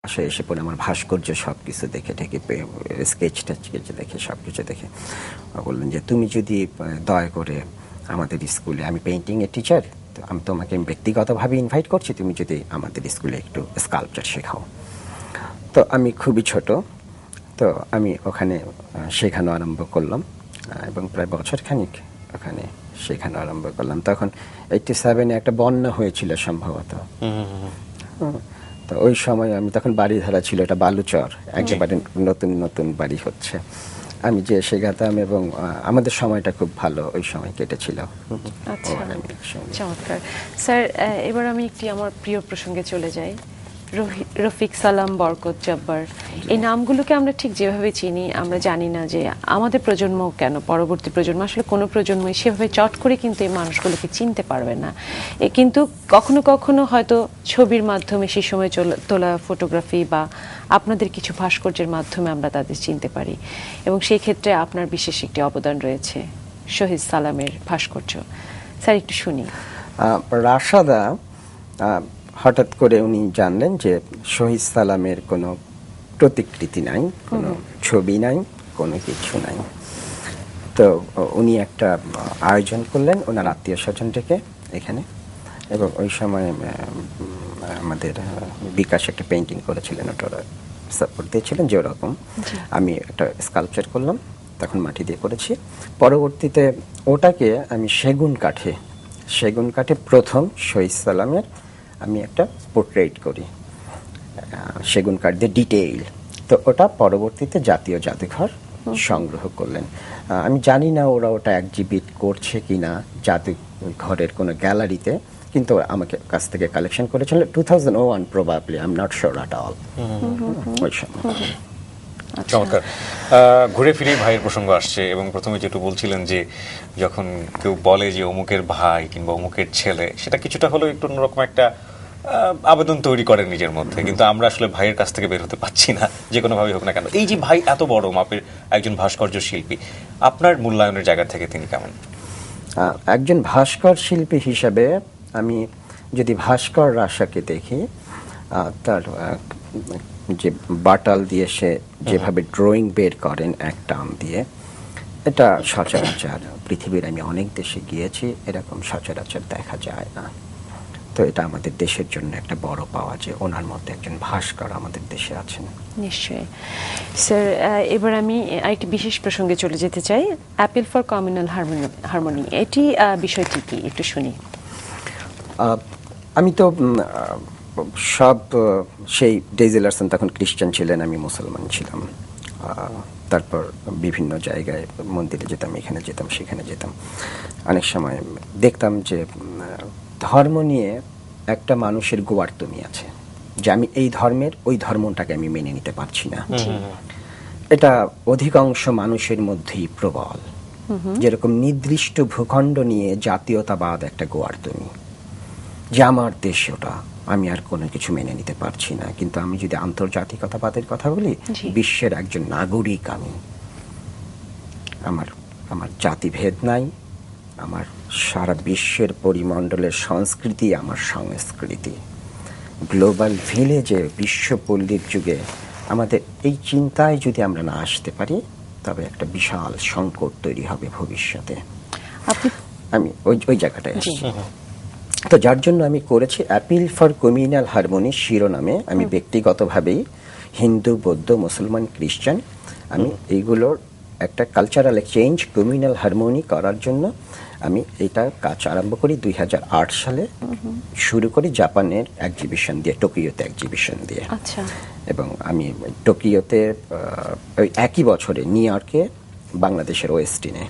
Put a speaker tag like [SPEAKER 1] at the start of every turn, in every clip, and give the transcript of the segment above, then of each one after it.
[SPEAKER 1] বাসায় এসে পরে আমার ভাস্কর্য সব কিছু দেখে ঠেকে স্কেচ দেখে সব কিছু দেখে বললেন যে তুমি যদি দয়া করে আমাদের স্কুলে, আমি পেইন্টিংয়ের টিচার, আমি তোমাকে ব্যক্তিগতভাবে ইনভাইট করছি, তুমি যদি আমাদের স্কুলে একটু স্কাল্পচার শেখাও। তো আমি খুবই ছোট, তো আমি ওখানে শেখানো আরম্ভ করলাম এবং প্রায় বছরখানিক ওখানে শেখানো আরম্ভ করলাম। তখন 87-এ একটা বন্যা হয়েছিল সম্ভবত। তো ওই সময় আমি তখন বাড়ি ধারা ছিল, এটা বালুচর, একেবারে নতুন নতুন বাড়ি হচ্ছে। আমি যে শেখাতাম এবং আমাদের সময়টা খুব ভালো ওই সময় কেটেছিল।
[SPEAKER 2] আচ্ছা, চমৎকার। স্যার, এবার আমি একটি আমার প্রিয় প্রসঙ্গে চলে যাই। রফিক সালাম, বরকত, জব্বার, এই নামগুলোকে আমরা ঠিক যেভাবে চিনি, আমরা জানি না যে আমাদের প্রজন্ম কেন, পরবর্তী প্রজন্ম, আসলে কোনো প্রজন্মই সেভাবে চট করে কিন্তু এই মানুষগুলোকে চিনতে পারবে না। কিন্তু কখনো কখনো হয়তো ছবির মাধ্যমে, সেই সময় তোলা ফটোগ্রাফি বা আপনাদের কিছু ভাস্কর্যের মাধ্যমে আমরা তাদের চিনতে পারি, এবং সেই ক্ষেত্রে আপনার বিশেষ একটি অবদান রয়েছে, শহীদ সালামের ভাস্কর্য। স্যার, একটু শুনি।
[SPEAKER 1] রাশাদা হঠাৎ করে উনি জানলেন যে শহীদ সালামের কোনো প্রতিকৃতি নাই, কোনো ছবি নাই, কোনো কিছু নাই। তো উনি একটা আয়োজন করলেন ওনার আত্মীয় স্বজন ডেকে এখানে, এবং ওই সময় আমাদের বিকাশ একটা পেইন্টিং করেছিলেন, ওটা সাপোর্ট দিয়েছিলেন যে ওরকম আমি একটা স্কাল্পচার করলাম, তখন মাটি দিয়ে করেছি। পরবর্তীতে ওটাকে আমি সেগুন কাঠে প্রথম শহীদ সালামের আমি একটা পোর্ট্রেট করি, সেগুন কাঠ দিয়ে ডিটেইল। তো ওটা পরবর্তীতে জাতীয় জাদুঘর সংগ্রহ করলেন। আমি জানি না ওরা ওটা এক্সিবিট করছে কিনা জাদুঘরের কোনো গ্যালারিতে, কিন্তু আমাকে কাছ থেকে কালেকশন করেছিল 2001 probably, I am not sure at all. ওই সময়।
[SPEAKER 3] চমৎকার। ঘুরে ফিরে ভাইয়ের প্রসঙ্গ আসছে, এবং প্রথমে যেটু বলছিলেন যে যখন কেউ বলে যে অমুকের ভাই কিংবা অমুকের ছেলে, সেটা কিছুটা হলেও একটু অন্যরকম একটা আবেদন তৈরি করে নিজের মধ্যে, কিন্তু আমরা আসলে ভাইয়ের কাছ থেকে বের হতে পারছি না, যে কোনোভাবেই হোক না কেন। এই যে ভাই এত বড় মাপের একজন ভাস্কর্য শিল্পী, আপনার মূল্যায়নের জায়গা থেকে তিনি কেমন?
[SPEAKER 1] একজন ভাস্কর শিল্পী হিসাবে আমি যদি ভাস্কর রাশাকে দেখি, তার যে বাটাল দিয়ে সে যেভাবে ড্রয়িং বের করেন এক টান দিয়ে, এটা সচরাচর পৃথিবীর, আমি অনেক দেশে গিয়েছি, এরকম সচরাচর দেখা যায় না। তো এটা আমাদের দেশের জন্য একটা বড় পাওয়া যে ওনার মধ্যে একজন ভাস্কর আমাদের দেশে আছেন।
[SPEAKER 2] নিশ্চয়ই। স্যার, এবার আমি আরেকটি বিশেষ প্রসঙ্গে চলে যেতে চাই, অ্যাপিল ফর কমিউনাল হারমোনি, এটি বিষয়টি কি একটু শুনি।
[SPEAKER 1] আমি তো সব সেই ডেইজি লারসন তখন খ্রিস্টান ছিলেন, আমি মুসলমান ছিলাম। তারপর বিভিন্ন জায়গায় মন্দিরে যেতাম, এখানে যেতাম, সেখানে যেতাম। অনেক সময় দেখতাম যে ধর্ম নিয়ে একটা মানুষের গোয়ার্তমি আছে, যে আমি এই ধর্মের, ওই ধর্মটাকে আমি মেনে নিতে পারছি না। এটা অধিকাংশ মানুষের মধ্যেই প্রবল। যেরকম নির্দিষ্ট ভূখণ্ড নিয়ে জাতীয়তাবাদ একটা গোয়ার্তমি, যে আমার দেশ, ওটা আমি আর কোনো কিছু মেনে নিতে পারছি না। কিন্তু আমি যদি আন্তর্জাতিকতাবাদের কথা বলি, বিশ্বের একজন নাগরিক আমি, আমার জাতিভেদ নাই, আমার সারা বিশ্বের পরিমণ্ডলের সংস্কৃতি আমার সংস্কৃতি। গ্লোবাল ভিলেজে, বিশ্বপল্লীর যুগে আমাদের এই চিন্তায় যদি আমরা না আসতে পারি, তবে একটা বিশাল সংকট তৈরি হবে ভবিষ্যতে। আমি ওই জায়গাটায় আসছি। তো যার জন্য আমি করেছি অ্যাপিল ফর কমিউনাল হারমোনি শিরোনামে, আমি ব্যক্তিগতভাবেই হিন্দু, বৌদ্ধ, মুসলমান, খ্রিস্টান, আমি এইগুলোর একটা কালচারাল এক্সচেঞ্জ, কমিউনাল হারমোনি করার জন্য আমি এটা কাজ আরম্ভ করি 2008 সালে। শুরু করি জাপানের এক্সিবিশন দিয়ে, টোকিওতে এক্সিবিশন দিয়ে। এবং আমি টোকিওতে ওই একই বছরে নিউ ইয়র্কে, বাংলাদেশের ওয়েস্টিনে,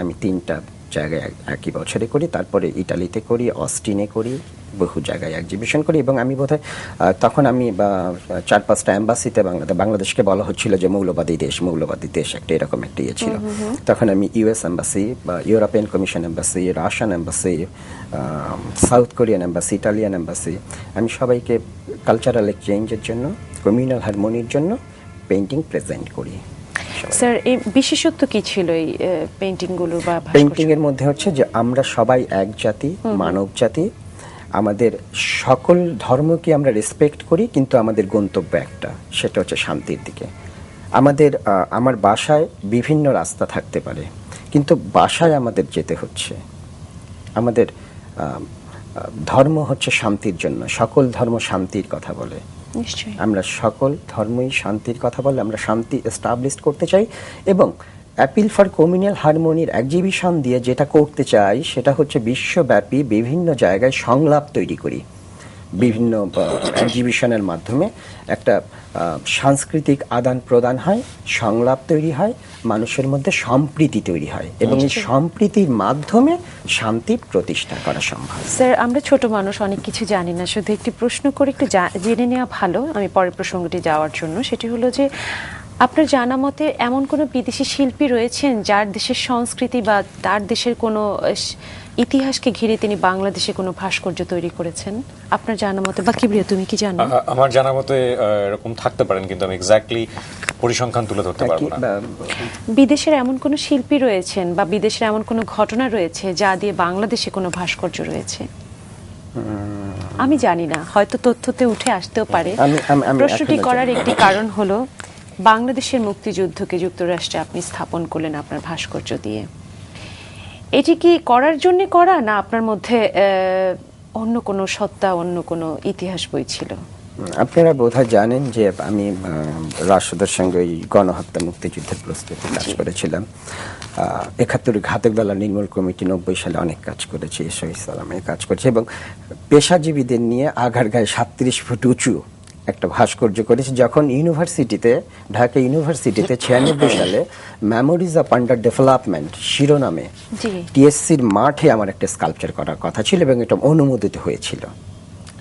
[SPEAKER 1] আমি 3টা জায়গায় একই বছরে করি। তারপরে ইটালিতে করি, অস্টিনে করি, বহু জায়গায় এক্সিবিশন করি। এবং আমি বোধহয় তখন আমি 4-5টা এম্বাসিতে, বাংলাদেশকে বলা হচ্ছিল যে মৌলবাদী দেশ একটা, এরকম একটা ইয়ে ছিল। তখন আমি ইউএস এম্বাসি বা European commission embassy, Russian embassy, south Korean embassy, Italian embassy, আমি সবাইকে কালচারাল এক্সচেঞ্জের জন্য, কমিউনাল হারমোনির জন্য পেইন্টিং প্রেজেন্ট করি।
[SPEAKER 2] স্যার, এই বিশেষত্ব কি ছিল এই পেইন্টিংগুলো?
[SPEAKER 1] পেইন্টিং এর মধ্যে হচ্ছে যে আমরা সবাই এক জাতি, মানব জাতি। আমাদের সকল ধর্মকে আমরা রেসপেক্ট করি, কিন্তু আমাদের গন্তব্য একটা, সেটা হচ্ছে শান্তির দিকে। আমার বাসায় বিভিন্ন রাস্তা থাকতে পারে, কিন্তু বাসায় আমাদের যেতে হচ্ছে। আমাদের ধর্ম হচ্ছে শান্তির জন্য, সকল ধর্ম শান্তির কথা বলে।
[SPEAKER 2] নিশ্চয়ই।
[SPEAKER 1] আমরা সকল ধর্মই শান্তির কথা বলে, আমরা শান্তি এস্টাবলিশ করতে চাই, এবং অ্যাপিল ফর কমিউনাল হারমোনির এক্সিবিশন দিয়ে যেটা করতে চাই সেটা হচ্ছে বিশ্বব্যাপী বিভিন্ন জায়গায় সংলাপ তৈরি করি। বিভিন্ন এক্সিবিশনের মাধ্যমে একটা সাংস্কৃতিক আদান প্রদান হয়, সংলাপ তৈরি হয়, মানুষের মধ্যে সম্প্রীতি তৈরি হয়, এবং এই সম্প্রীতির মাধ্যমে শান্তি প্রতিষ্ঠা করা সম্ভব।
[SPEAKER 2] স্যার, আমরা ছোট মানুষ, অনেক কিছু জানি না, শুধু একটি প্রশ্ন করে একটু জেনে নেওয়া ভালো আমি পরের প্রসঙ্গটি যাওয়ার জন্য। সেটি হলো যে আপনার জানা মতে এমন কোনো বিদেশি শিল্পী রয়েছেন যার দেশের সংস্কৃতি বা তার দেশের কোনো ইতিহাসকে ঘিরে তিনি বাংলাদেশে কোনো ভাস্কর্য তৈরি করেছেন আপনার জানা মতে? বা কিবরিয়া, তুমি কি জানো?
[SPEAKER 3] আমার জানা মতে এরকম থাকতে পারেন, কিন্তু আমি এক্স্যাক্টলি পরিসংখ্যান তুলে ধরতে পারবো না।
[SPEAKER 2] বিদেশের এমন কোনো শিল্পী রয়েছেন বা বিদেশের এমন কোনো ঘটনা রয়েছে যা দিয়ে বাংলাদেশে কোনো ভাস্কর্য রয়েছে? আমি জানি না, হয়তো তথ্যতে উঠে আসতেও পারে। প্রশ্নটি করার একটি কারণ হলো বাংলাদেশের মুক্তিযুদ্ধকে যুক্তরাষ্ট্রে আপনি স্থাপন করলেন আপনার ভাস্কর্য দিয়ে। এটি কি করার জন্য করা, না আপনার মধ্যে অন্য কোনো সত্তা, অন্য কোনো ইতিহাস বই ছিল?
[SPEAKER 1] আপনারা বোধহয় জানেন যে আমি রাশিদের সঙ্গে ওই গণহত্যা মুক্তিযুদ্ধের প্রস্তুতি কাজ করেছিলাম। ৭১ ঘাতক দল নির্মূল কমিটি ৯০ সালে অনেক কাজ করেছি, এসব ইসলামে কাজ করেছি, এবং পেশাজীবীদের নিয়ে আগারগাঁয়ে ৩৭ ফুট উঁচু একটা ভাস্কর্য করেছি। যখন ইউনিভার্সিটিতে, ঢাকা ইউনিভার্সিটিতে ৯৬ সালে মেমোরিজ অফ আন্ডার ডেভেলপমেন্ট শিরোনামে টিএসসির মাঠে আমার একটা স্কাল্পচার করার কথা ছিল, এবং এটা অনুমোদিত হয়েছিল।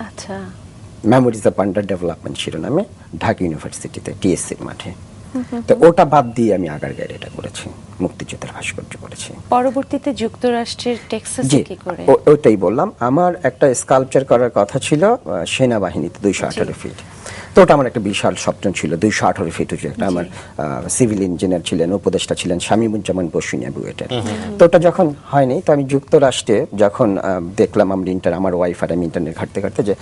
[SPEAKER 2] আচ্ছা,
[SPEAKER 1] মেমোরিজ অফ আন্ডার ডেভেলপমেন্ট শিরোনামে ঢাকা ইউনিভার্সিটিতে টিএসসির মাঠে। তো ওটা বাদ দিয়ে আমি আগারগাঁয়ে এটা করেছি, মুক্তিযুদ্ধের ভাস্কর্য করেছি।
[SPEAKER 2] পরবর্তীতে যুক্তরাষ্ট্রের টেক্সাসে কি করে?
[SPEAKER 1] ওইটাই বললাম, আমার একটা স্কাল্পচার করার কথা ছিল সেনাবাহিনীতে ২১৮ ফিট। তো ওটা আমার একটা বিশাল স্বপ্ন ছিল, ২১৮ ফিট উঁচু একটা। আমার সিভিল ইঞ্জিনিয়ার ছিলেন, উপদেষ্টা ছিলেন শামীমুজ্জামান বসুনিয়া বুয়েটের। তো ওটা যখন হয়নি, তো আমি যুক্তরাষ্ট্রে যখন দেখলাম, আমার ওয়াইফ আর আমি ইন্টারনেট ঘাঁটতে ঘাঁটতে, যে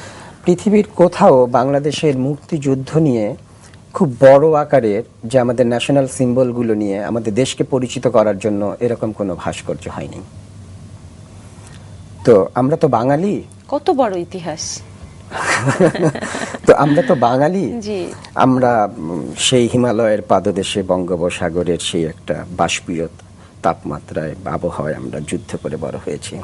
[SPEAKER 1] পৃথিবীর কোথাও বাংলাদেশের মুক্তিযুদ্ধ নিয়ে খুব বড় আকারের, যে আমাদের ন্যাশনাল সিম্বলগুলো নিয়ে আমাদের দেশকে পরিচিত করার জন্য এরকম কোনো ভাস্কর্য হয়নি। তো আমরা তো বাঙালি,
[SPEAKER 2] কত বড় ইতিহাস।
[SPEAKER 1] তো আমরা তো বাঙালি,
[SPEAKER 2] জি,
[SPEAKER 1] আমরা সেই হিমালয়ের পাদদেশে বঙ্গোপসাগরের সেই একটা বাষ্পীয় তাপমাত্রায়, আবহাওয়ায় আমরা যুদ্ধ করে বড় হয়েছি।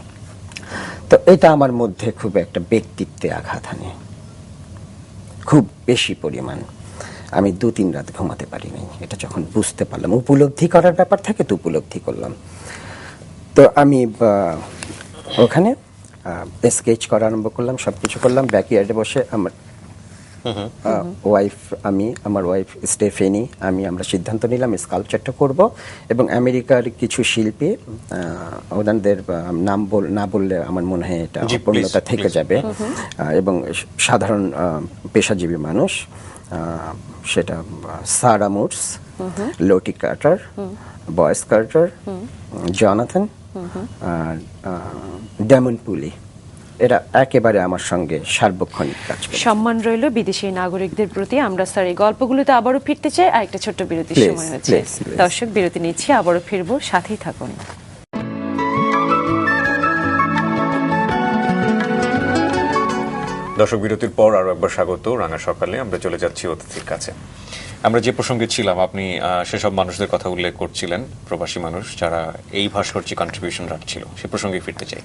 [SPEAKER 1] তো এটা আমার মধ্যে খুব একটা ব্যক্তিত্বে আঘাত আনে, খুব বেশি পরিমাণ। আমি ২-৩ রাত ঘুমাতে পারি নাই, এটা যখন বুঝতে পারলাম। উপলব্ধি করার ব্যাপার থাকে, তো উপলব্ধি করলাম। তো আমি ওখানে স্কেচ করা আরম্ভ করলাম, সবকিছু করলাম। ব্যাকইয়ার্ডে বসে আমার আমার ওয়াইফ স্টেফেনি, আমরা সিদ্ধান্ত নিলাম স্কাল্পচারটা করব, এবং আমেরিকার কিছু শিল্পী, ওনাদের নাম না বললে আমার মনে হয় এটা অপূর্ণতা থেকে যাবে, এবং সাধারণ পেশাজীবী মানুষ, সেটা সারা মুডস, লোটি কার্টার, বয়েস কার্টার, জনাথন, ডেমন পুলি, এরা একেবারে আমার সঙ্গে সার্বক্ষণিক কাজ করে।
[SPEAKER 2] সম্মান রইল বিদেশি নাগরিকদের প্রতি। আমরা স্যার এই গল্পগুলোতে আবারও ফিরতে চাই, আর একটা ছোট্ট বিরতির সময় হচ্ছে। দর্শক, বিরতি নিচ্ছি, আবারও ফিরবো, সাথেই থাকুন।
[SPEAKER 3] দর্শক, বিরতির পর আরো একবার স্বাগত রাঙা সকালে। আমরা চলে যাচ্ছি অতিথির কাছে। আমরা যে প্রসঙ্গে ছিলাম, আপনি সেসব মানুষদের কথা উল্লেখ করছিলেন, প্রবাসী মানুষ যারা এই ভাস্কর্যে কন্ট্রিবিউশন রাখছিল, সে প্রসঙ্গে ফিরতে চাই।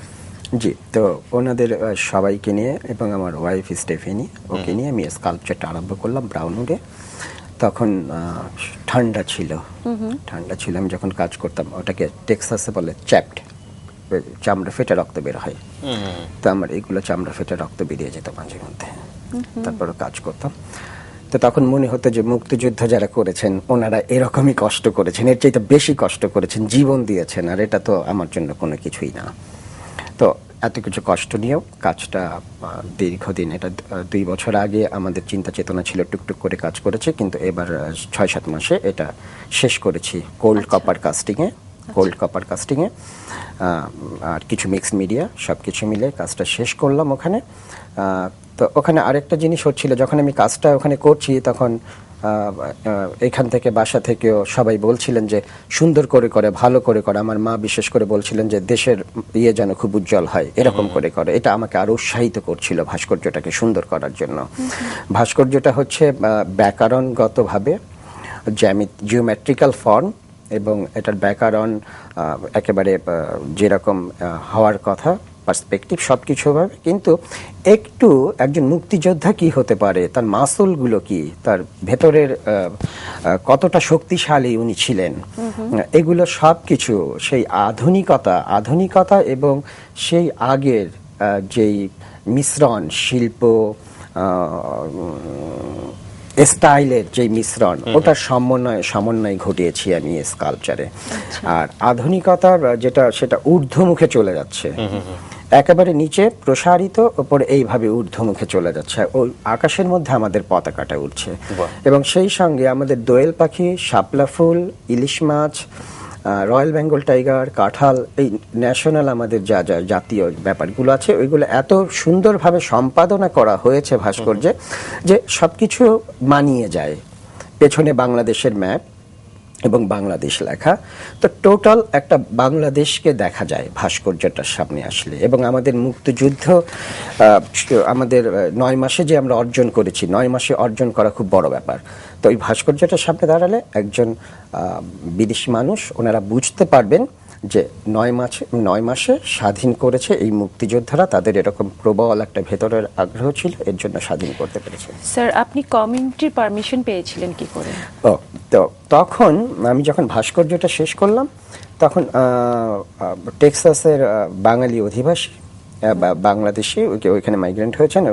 [SPEAKER 1] জি, তো ওনাদের সবাইকে নিয়ে এবং আমার ওয়াইফ স্টেফেনি, ওকে নিয়ে আমি স্কাল্পচারটা আরম্ভ করলাম ব্রাউনউডে। তখন ঠান্ডা ছিল, আমি যখন কাজ করতাম, ওটাকে টেক্সাসে বলে চ্যাপড, চামড়া ফেটে রক্ত বের হয়। তো আমার এইগুলো চামড়া ফেটে রক্ত বেরিয়ে যেত মাঝে মধ্যে, তারপরে কাজ করতাম। তো তখন মনে হতো যে মুক্তিযুদ্ধ যারা করেছেন ওনারা এরকমই কষ্ট করেছেন, এর চাইতে বেশি কষ্ট করেছেন, জীবন দিয়েছেন, আর এটা তো আমার জন্য কোনো কিছুই না। তো এত কিছু কষ্ট নিয়েও কাজটা দীর্ঘদিন, এটা ২ বছর আগে আমাদের চিন্তা চেতনা ছিল টুকটুক করে কাজ করেছে, কিন্তু এবার ৬-৭ মাসে এটা শেষ করেছি কোল্ড কপার কাস্টিংয়ে, কোল্ড কপার কাস্টিংয়ে, আর কিছু মিক্সড মিডিয়া, সব কিছু মিলে কাজটা শেষ করলাম ওখানে। তো ওখানে আরেকটা জিনিস হচ্ছিল, যখন আমি কাজটা ওখানে করছি তখন এখান থেকে বাসা থেকেও সবাই বলছিলেন যে সুন্দর করে করে, ভালো করে করে। আমার মা বিশেষ করে বলছিলেন যে দেশের ইয়ে যেন খুব উজ্জ্বল হয়, এরকম করে করে। এটা আমাকে আরো উৎসাহিত করছিল ভাস্কর্যটাকে সুন্দর করার জন্য। ভাস্কর্যটা হচ্ছে ব্যাকরণগতভাবে জিওমেট্রিক্যাল ফর্ম, এবং এটার ব্যাকরণ একেবারে যেরকম হওয়ার কথা, পার্সপেক্টিভ সব কিছু হবে। কিন্তু একটু একজন মুক্তিযোদ্ধা কি হতে পারে, তার মাসলগুলো কি, তার ভেতরের কতটা শক্তিশালী উনি ছিলেন, এগুলো সব কিছু সেই আধুনিকতা এবং সেই আগের যেই মিশ্রণ, শিল্প স্টাইলের যে মিশ্রণ, ওটার সমন্বয় ঘটিয়েছি আমি এই স্কাল্পচারে। আর আধুনিকতার সেটা ঊর্ধ্বমুখে চলে যাচ্ছে, একেবারে নিচে প্রসারিত, ওপরে এইভাবে ঊর্ধ্বমুখে চলে যাচ্ছে। ওই আকাশের মধ্যে আমাদের পতাকাটা উঠছে, এবং সেই সঙ্গে আমাদের দোয়েল পাখি, শাপলা ফুল, ইলিশ মাছ, রয়্যাল বেঙ্গল টাইগার, কাঁঠাল, এই ন্যাশনাল আমাদের যা যা জাতীয় ব্যাপারগুলো আছে, ওইগুলো এত সুন্দরভাবে সম্পাদনা করা হয়েছে ভাস্কর্যে যে সবকিছু মানিয়ে যায়। পেছনে বাংলাদেশের ম্যাপ এবং বাংলাদেশ লেখা, তো টোটাল একটা বাংলাদেশকে দেখা যায় ভাস্কর্যটার সামনে আসলে। এবং আমাদের মুক্তিযুদ্ধ আমাদের 9 মাসে যে আমরা অর্জন করেছি, 9 মাসে অর্জন করা খুব বড় ব্যাপার। তো এই ভাস্কর্যটার সামনে দাঁড়ালে একজন বিদেশি মানুষ, ওনারা বুঝতে পারবেন যে 9 মাসে স্বাধীন করেছে এই মুক্তিযোদ্ধারা, তাদের এরকম প্রবল একটা ভেতরের আগ্রহ ছিল, এর জন্য স্বাধীন করতে পেরেছে।
[SPEAKER 2] স্যার, আপনি কমিউনিটির পারমিশন পেয়েছিলেন কি করে?
[SPEAKER 1] তো তখন আমি যখন ভাস্কর্যটা শেষ করলাম, তখন টেক্সাসের বাঙালি অধিবাসী, বাংলাদেশি, ওইখানে মাইগ্রেন্ট হয়েছেন,